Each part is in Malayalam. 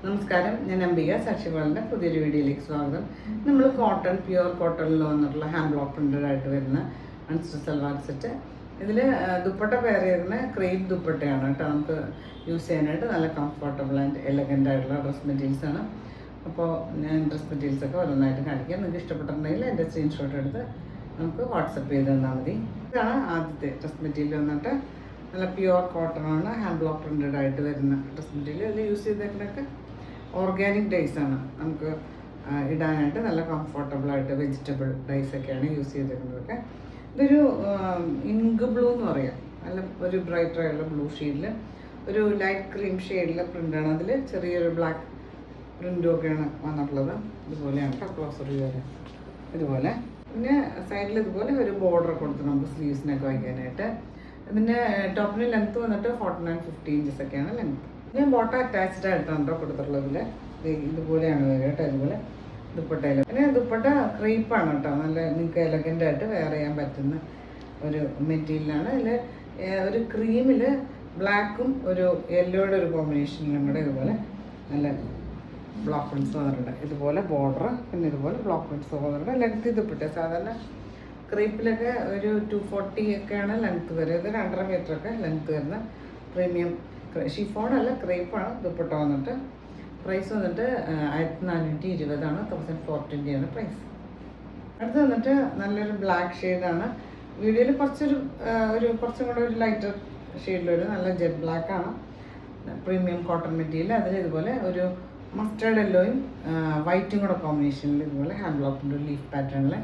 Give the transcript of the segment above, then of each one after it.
നമസ്കാരം, ഞാൻ അംബിക സാക്ഷിപാലിൻ്റെ പുതിയൊരു വീഡിയോയിലേക്ക് സ്വാഗതം. നമ്മൾ കോട്ടൺ, പ്യുവർ കോട്ടണിൽ വന്നിട്ടുള്ള ഹാൻഡ് ബ്ലോക്ക് പ്രിൻ്റഡ് ആയിട്ട് വരുന്ന അൺസ്റ്റിച്ച് സൽവാർ സെറ്റ്. ഇതിൽ ദുപ്പട്ട പെയർ ചെയ്യുന്ന ക്രേപ്പ് ദുപ്പട്ടയാണ് കേട്ടോ. നമുക്ക് യൂസ് ചെയ്യാനായിട്ട് നല്ല കംഫർട്ടബിൾ ആൻഡ് എലഗൻ്റ് ആയിട്ടുള്ള ഡ്രസ് മെറ്റീരിയൽസ് ആണ്. അപ്പോൾ ഞാൻ ഡ്രസ് മെറ്റീരിയൽസ് ഒക്കെ ഓരോന്നായിട്ട് കാണിക്കാം. നിങ്ങൾക്ക് ഇഷ്ടപ്പെട്ടിട്ടുണ്ടെങ്കിൽ എൻ്റെ സ്ക്രീൻഷോട്ട് എടുത്ത് നമുക്ക് വാട്സപ്പ് ചെയ്ത് തന്നാൽ മതി. ഇതാണ് ആദ്യത്തെ ഡ്രസ് മെറ്റീരിയൽ വന്നിട്ട് നല്ല പ്യുവർ കോട്ടൺ ആണ്, ഹാൻഡ് ബ്ലോക്ക് പ്രിൻ്റഡ് ആയിട്ട് വരുന്ന ഡ്രസ് മെറ്റീരിയൽ. അതിൽ യൂസ് ചെയ്തേക്കുന്നതൊക്കെ ഓർഗാനിക് ഡൈസ് ആണ്. നമുക്ക് ഇടാനായിട്ട് നല്ല കംഫർട്ടബിളായിട്ട് വെജിറ്റബിൾ ഡൈസ് ഒക്കെയാണ് യൂസ് ചെയ്തേക്കുന്നതൊക്കെ. ഇതൊരു ഇങ്ക് ബ്ലൂ എന്ന് പറയാം. നല്ല ഒരു ബ്രൈറ്റർ ആയിട്ടുള്ള ബ്ലൂ ഷെയ്ഡിൽ ഒരു ലൈറ്റ് ക്രീം ഷെയ്ഡിലെ പ്രിൻ്റാണ്. അതിൽ ചെറിയൊരു ബ്ലാക്ക് പ്രിൻ്റും ഒക്കെയാണ് വന്നിട്ടുള്ളത്. ഇതുപോലെയാണ് ക്ലോസർ വരെ ഇതുപോലെ. പിന്നെ സൈഡിൽ ഇതുപോലെ ഒരു ബോർഡർ കൊടുത്ത് നമുക്ക് സ്ലീവ്സിനൊക്കെ വയ്ക്കാനായിട്ട്. ഇതിൻ്റെ ടോപ്പിന് ലെങ്ത്ത് വന്നിട്ട് 49-50 ഇഞ്ചസ് ഒക്കെയാണ് ലെങ്ത്ത്. ഞാൻ ബോട്ട അറ്റാച്ച്ഡ് ആയിട്ടാണ് കൊടുത്തിട്ടുള്ളതിൽ. ഇതുപോലെയാണ് വരിക കേട്ടോ. ഇതുപോലെ ദുപ്പട്ടയിൽ പിന്നെ ദുപ്പട്ട ക്രീപ്പാണ് കേട്ടോ. നല്ല നിങ്ങൾക്ക് എലഗൻ്റ് ആയിട്ട് വെയർ ചെയ്യാൻ പറ്റുന്ന ഒരു മെറ്റീരിയലാണ്. ഇതിൽ ഒരു ക്രീമിൽ ബ്ലാക്കും ഒരു യെല്ലോയുടെ ഒരു കോമ്പിനേഷനിലും കൂടെ ഇതുപോലെ നല്ല ബ്ലോക്ക് പ്രിൻസ് വന്നിട്ടുണ്ട്. ഇതുപോലെ ബോർഡർ, പിന്നെ ഇതുപോലെ ബ്ലോക്ക് പ്രിൻസ് വന്നിട്ടുണ്ട്. ലെങ്ത്ത് ദുപ്പട്ട സാധാരണ ക്രീപ്പിലൊക്കെ ഒരു 240 ഒക്കെയാണ് ലെങ്ത്ത് വരിക. ഇത് 2.5 മീറ്ററൊക്കെ ലെങ്ത്ത് വരുന്ന പ്രീമിയം ഷിഫോൺ അല്ല, ക്രേപ്പാണ് ദുപ്പട്ട വന്നിട്ട്. പ്രൈസ് വന്നിട്ട് 1420 ആണ്. 1420 ആണ് പ്രൈസ്. അടുത്ത് വന്നിട്ട് നല്ലൊരു ബ്ലാക്ക് ഷെയ്ഡാണ്. വീഡിയോയിൽ കുറച്ചും കൂടെ ഒരു ലൈറ്റർ ഷെയ്ഡിലൊരു നല്ല ജെറ്റ് ബ്ലാക്ക് ആണ്. Premium cotton material. അതിൽ ഇതുപോലെ ഒരു മസ്റ്റേർഡ് യെല്ലോയും വൈറ്റും കൂടെ കോമ്പിനേഷനിൽ ഇതുപോലെ ഹാൻഡ് ബ്ലോക്കിൻ്റെ ലീഫ് പാറ്റേണിൽ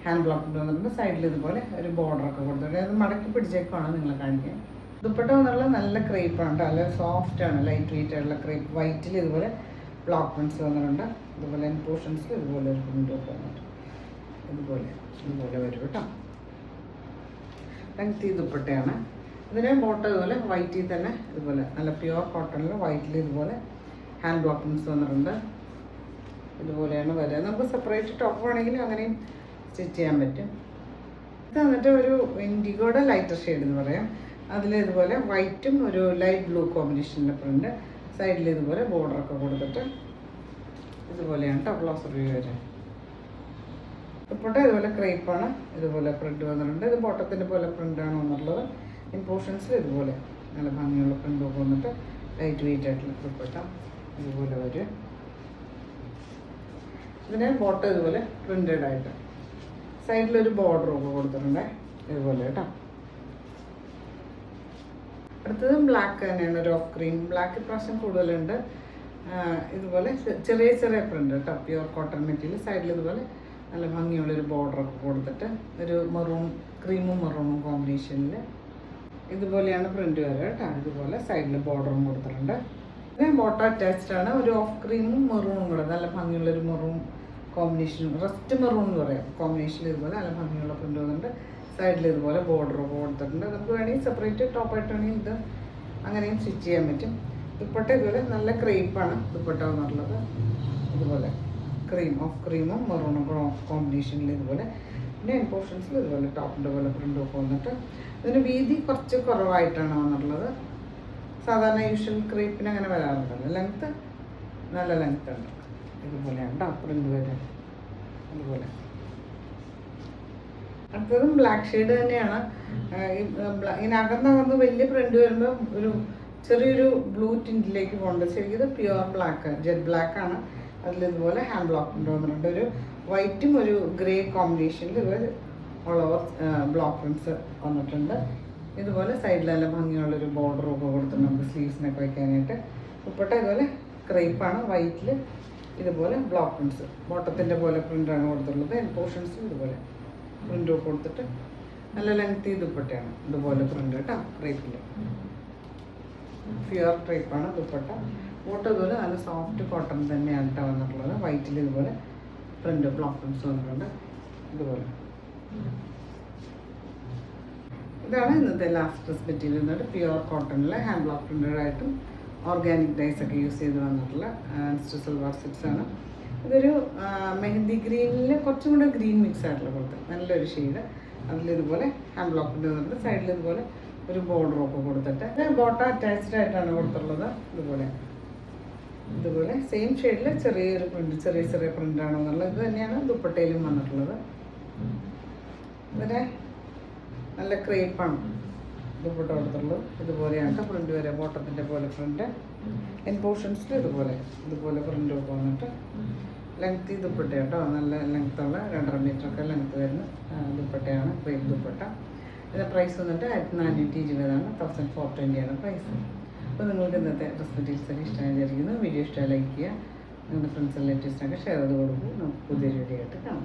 ഹാൻഡ് ബ്ലോക്കിൻ്റെ വന്നിട്ട് സൈഡിൽ ഇതുപോലെ ഒരു ബോർഡറൊക്കെ കൊടുത്തിട്ട് അത് മടക്കി പിടിച്ചേക്കാണ് നിങ്ങളെ കാണിക്കാൻ. ദുപ്പട്ട വന്നുള്ള നല്ല ക്രേപ്പാണ് കേട്ടോ. നല്ല സോഫ്റ്റ് ആണ്, ലൈറ്റ് വെയിറ്റ് ആയിട്ടുള്ള ക്രേപ്പ്. വൈറ്റിൽ ഇതുപോലെ ബ്ലോക്ക് പ്രിൻസ് വന്നിട്ടുണ്ട്. ഇതുപോലെ പോർഷൻസിൽ ഇതുപോലെ ഒരു പ്രിൻ്റൊക്കെ വന്നിട്ട് ഇതുപോലെ വരും കേട്ടോ. ലെങ്തി ദുപ്പട്ടയാണ്. ഇതിന് ബോട്ടം ഇതുപോലെ വൈറ്റിൽ തന്നെ ഇതുപോലെ നല്ല പ്യുവർ കോട്ടണിൽ വൈറ്റിൽ ഇതുപോലെ ഹാൻഡ് ബ്ലോക്ക് പ്രിൻസ് വന്നിട്ടുണ്ട്. ഇതുപോലെയാണ് വരിക. നമുക്ക് സെപ്പറേറ്റ് ടോപ്പ് വേണമെങ്കിലും അങ്ങനെയും സ്റ്റിച്ച് ചെയ്യാൻ പറ്റും. ഇത് വന്നിട്ട് ഒരു ഇൻഡിഗോയുടെ ലൈറ്റർ ഷെയ്ഡ് എന്ന് പറയാം. അതിൽ ഇതുപോലെ വൈറ്റും ഒരു ലൈറ്റ് ബ്ലൂ കോമ്പിനേഷനിലെ പ്രിൻ്റ്. സൈഡിൽ ഇതുപോലെ ബോർഡറൊക്കെ കൊടുത്തിട്ട് ഇതുപോലെയാണ് കേട്ടോ ബ്ലൗസ് വ്യൂ വരെ. ദുപ്പട്ട ഇതുപോലെ ക്രേപ്പാണ്. ഇതുപോലെ പ്രിൻ്റ് വന്നിട്ടുണ്ട്. ഇത് ബോട്ടത്തിൻ്റെ പോലെ പ്രിൻ്റാണ് വന്നിട്ടുള്ളത്. ഇൻ പോർഷൻസിൽ ഇതുപോലെ നല്ല ഭംഗിയുള്ള പ്രിൻ്റൊക്കെ വന്നിട്ട് ലൈറ്റ് വെയിറ്റ് ആയിട്ടുള്ള ദുപ്പട്ട ഇതുപോലെ വരും. ഇതിന് ബോട്ടം ഇതുപോലെ പ്രിൻ്റഡ് ആയിട്ട് സൈഡിലൊരു ബോർഡറൊക്കെ കൊടുത്തിട്ടുണ്ട് ഇതുപോലെ കേട്ടോ. അടുത്തത് ബ്ലാക്ക് തന്നെയാണ്, ഒരു ഓഫ് ക്രീം ബ്ലാക്ക്. ഇപ്രാവശ്യം കൂടുതലുണ്ട്. ഇതുപോലെ ചെറിയ ചെറിയ പ്രിൻ്റ് കേട്ടോ. Pure cotton material. സൈഡിൽ ഇതുപോലെ നല്ല ഭംഗിയുള്ളൊരു ബോർഡറൊക്കെ കൊടുത്തിട്ട് ഒരു മെറൂൺ, ക്രീമും മെറൂണും കോമ്പിനേഷനിൽ ഇതുപോലെയാണ് പ്രിൻ്റ് വരിക കേട്ടോ. ഇതുപോലെ സൈഡിൽ ബോർഡറും കൊടുത്തിട്ടുണ്ട്. പിന്നെ ബോട്ടം അറ്റാച്ച്ഡ് ആണ്. ഒരു ഓഫ് ക്രീമും മെറൂണും കൂടെ നല്ല ഭംഗിയുള്ളൊരു മെറൂൺ കോമ്പിനേഷൻ, റസ്റ്റ് മെറൂൺ എന്ന് പറയാം കോമ്പിനേഷനിൽ ഇതുപോലെ നല്ല ഭംഗിയുള്ള പ്രിൻ്റ് വന്നിട്ട് സൈഡിൽ ഇതുപോലെ ബോർഡറൊക്കെ കൊടുത്തിട്ടുണ്ട്. നമുക്ക് വേണമെങ്കിൽ സെപ്പറേറ്റ് ടോപ്പായിട്ട് വേണമെങ്കിൽ ഇത് അങ്ങനെയും സ്റ്റിച്ച് ചെയ്യാൻ പറ്റും. ദുപ്പട്ട ഇതുപോലെ നല്ല ക്രേപ്പാണ് ദുപ്പട്ട എന്നുള്ളത്. ഇതുപോലെ ഓഫ് ക്രീമും മെറൂണും കോമ്പിനേഷനിൽ ഇതുപോലെ. പിന്നെ എൻ പോർഷൻസിൽ ഇതുപോലെ ടോപ്പിൻ്റെ പോലെ പ്രിൻ്റൊക്കെ വന്നിട്ട് ഇതിന് വീതി കുറച്ച് കുറവായിട്ടാണ് വന്നിട്ടുള്ളത്. സാധാരണ യൂഷ്വൽ ക്രേപ്പിന് അങ്ങനെ വരാറുണ്ടല്ലോ. ലെങ്ത്ത് നല്ല ലെങ്ത്ത് ഉണ്ട്. ഇതുപോലെയാണ് കേട്ടോ പ്രിൻ്റ് വരാൻ. ഇതുപോലെ അടുത്തതും ബ്ലാക്ക് ഷെയ്ഡ് തന്നെയാണ്. ഇങ്ങനെ അകന്നകന്ന് വലിയ പ്രിൻ്റ് വരുമ്പോൾ ഒരു ചെറിയൊരു ബ്ലൂ ടിൻറ്റിലേക്ക് പോകേണ്ടത്. ശരിക്കും ഇത് പ്യുവർ ബ്ലാക്ക്, ജെറ്റ് ബ്ലാക്ക് ആണ്. അതിൽ ഇതുപോലെ ഹാൻഡ് ബ്ലോക്ക് പ്രിൻ്റ് വന്നിട്ടുണ്ട്. ഒരു വൈറ്റും ഒരു ഗ്രേ കോമ്പിനേഷനിൽ ഇതുപോലെ ഓൾ ഓവർ ബ്ലോക്ക് പ്രിൻസ് വന്നിട്ടുണ്ട്. ഇതുപോലെ സൈഡിൽ നല്ല ഭംഗിയുള്ളൊരു ബോർഡറൊക്കെ കൊടുത്തിട്ടുണ്ട് നമുക്ക് സ്ലീവ്സിനൊക്കെ വയ്ക്കാനായിട്ട്. ദുപ്പട്ട ഇതുപോലെ ക്രേപ്പാണ്. വൈറ്റിൽ ഇതുപോലെ ബ്ലോക്ക് പ്രിൻസ് ബോട്ടത്തിൻ്റെ പോലെ പ്രിൻ്റാണ് കൊടുത്തിട്ടുള്ളത്. എൻ പോർഷൻസും ഇതുപോലെ പ്രിൻ്റൊക്കെ കൊടുത്തിട്ട് നല്ല ലെങ്തി ദുപ്പട്ടയാണ്. ഇതുപോലെ പ്രിൻ്റ് കേട്ടോ. ക്രേപ്പിൽ പ്യുവർ ക്രേപ്പാണ് ദുപ്പട്ട. ബോട്ടം ഇതുപോലെ നല്ല സോഫ്റ്റ് കോട്ടൺ തന്നെയാണ് കേട്ടോ വന്നിട്ടുള്ളത്. വൈറ്റിൽ ഇതുപോലെ പ്രിൻ്റ് ബ്ലോക്ക് പ്രിൻസ് വന്നിട്ടുണ്ട്. ഇതുപോലെ ഇതാണ് ഇന്നത്തെ ലാസ്റ്റ് ഡ്രസ് മെറ്റീരിയൽ എന്നിട്ട് പ്യുവർ കോട്ടണിൽ ഹാൻഡ് ബ്ലോക്ക് പ്രിൻ്റഡ് ആയിട്ടും ഓർഗാനിക് ഡൈസ് ഒക്കെ യൂസ് ചെയ്ത് വന്നിട്ടുള്ള അൺസ്റ്റിച്ച് സൽവാർ സെറ്റ്സ് ആണ്. ഇതൊരു മെഹന്തി ഗ്രീനിൽ കുറച്ചും കൂടെ ഗ്രീൻ മിക്സ് ആയിട്ടുള്ള കൊടുത്ത് നല്ലൊരു ഷെയ്ഡ്. അതിലിതുപോലെ ഹാൻഡ് ബ്ലോക്കിൻ്റെ വന്നിട്ട് സൈഡിൽ ഇതുപോലെ ഒരു ബോർഡറൊക്കെ കൊടുത്തിട്ട് ബോട്ടം അറ്റാച്ച്ഡ് ആയിട്ടാണ് കൊടുത്തിട്ടുള്ളത്. ഇതുപോലെ ഇതുപോലെ സെയിം ഷെയ്ഡിൽ ചെറിയൊരു പ്രിന്റ്, ചെറിയ ചെറിയ പ്രിൻ്റാണെന്നുള്ളത്. ഇത് തന്നെയാണ് ദുപ്പട്ടയിലും വന്നിട്ടുള്ളത്. ഇതിനെ നല്ല ക്രേപ്പാണ് ദുപ്പട്ട കൊടുത്തുള്ളത്. ഇതുപോലെയാണ് പ്രിന്റ് വരെ, ബോട്ടത്തിൻ്റെ പോലെ പ്രിന്റ്. എൻ പോർഷൻസിൽ ഇതുപോലെ പ്രിന്റ് ഒക്കെ വന്നിട്ട് ലെങ്തി ദുപ്പട്ട കേട്ടോ. നല്ല ലെങ്ത്തുള്ള 2.5 മീറ്ററൊക്കെ ലെങ്ത്ത് വരുന്ന ദുപ്പട്ടയാണ്, ക്രേപ്പ് ദുപ്പട്ട. ഇതിൻ്റെ പ്രൈസ് വന്നിട്ട് 1420 1420 പ്രൈസ്. അപ്പോൾ നിങ്ങൾക്ക് ഇന്നത്തെ ഡ്രസ് മെറ്റീരിയൽസൊക്കെ ഇഷ്ടമായി വിചാരിക്കുന്നു. വീഡിയോ ഇഷ്ടമായി ലൈക്ക് ചെയ്യുക, നിങ്ങളുടെ ഫ്രണ്ട്സ് റിലേറ്റീവ്സിനൊക്കെ ഷെയർ ചെയ്ത് കൊടുക്കും. നമുക്ക് പുതിയൊരു വീഡിയോ ആയിട്ട് കാണാം.